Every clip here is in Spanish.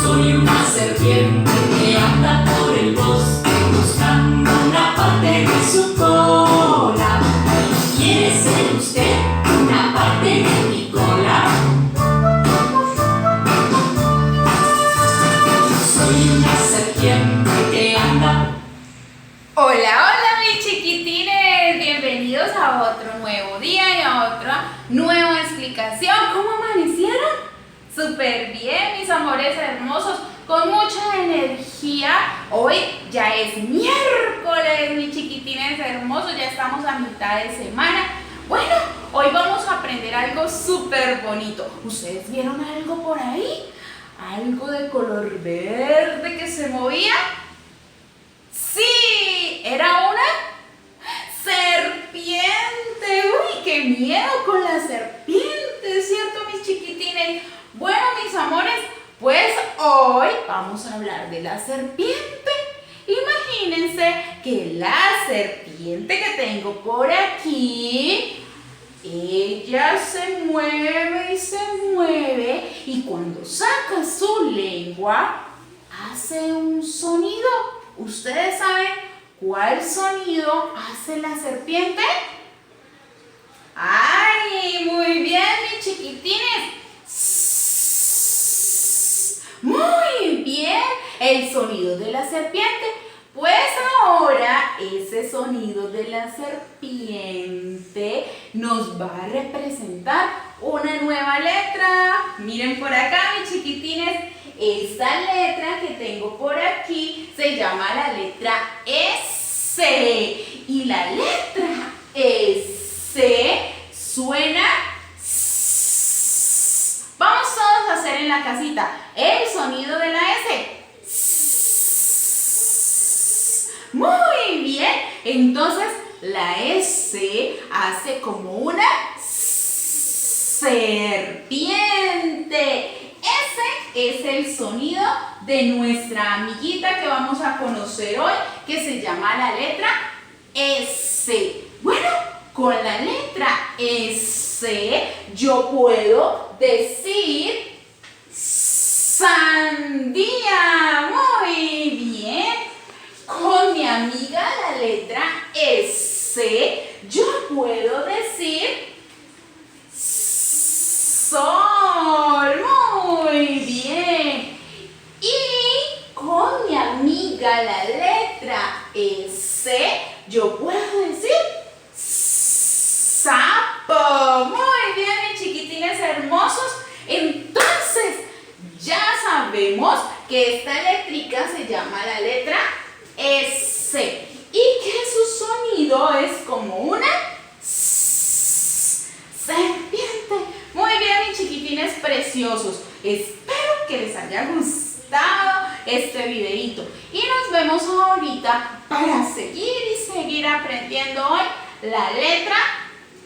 Soy una serpiente que anda por el bosque buscando una parte de su cola. ¿Quiere ser usted una parte de mi cola? Soy una serpiente que anda. Hola, hola mis chiquitines, bienvenidos a otro nuevo día y a otra nueva explicación. ¿Cómo amanecieron? Súper bien, mis amores hermosos, con mucha energía. Hoy ya es miércoles, mis chiquitines hermosos, ya estamos a mitad de semana. Bueno, hoy vamos a aprender algo súper bonito. ¿Ustedes vieron algo por ahí? ¿Algo de color verde que se movía? ¡Sí! ¡Era una serpiente! ¡Uy, qué miedo con la serpiente! ¿Cierto, mis chiquitines? Bueno, mis amores, pues hoy vamos a hablar de la serpiente. Imagínense que la serpiente que tengo por aquí, ella se mueve y se mueve, y cuando saca su lengua, hace un sonido. ¿Ustedes saben cuál sonido hace la serpiente? ¡Ay, muy bien, mis chiquitines! Muy bien, el sonido de la serpiente. Pues ahora ese sonido de la serpiente nos va a representar una nueva letra. Miren por acá, mis chiquitines, esta letra que tengo por aquí se llama la letra S. Y la letra S suena S. Vamos todos a hacer en la casita el sonido de la S. Muy bien, entonces la S hace como una serpiente. Ese es el sonido de nuestra amiguita que vamos a conocer hoy, que se llama la letra S. Bueno, con la letra S yo puedo decir sandía. Muy bien. Con mi amiga la letra S yo puedo decir sol. Muy bien. Y con mi amiga la letra S yo puedo decir sapo. Muy bien, mis chiquitines hermosos. Entonces ya sabemos que esta eléctrica se llama la letra S y que su sonido es como una serpiente. Muy bien, mis chiquitines preciosos. Espero que les haya gustado este videito y nos vemos ahorita para seguir aprendiendo hoy la letra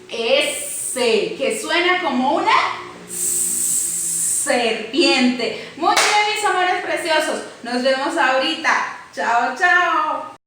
S, que suena como una serpiente. Muy bien, mis amores preciosos. Nos vemos ahorita. Chao, chao.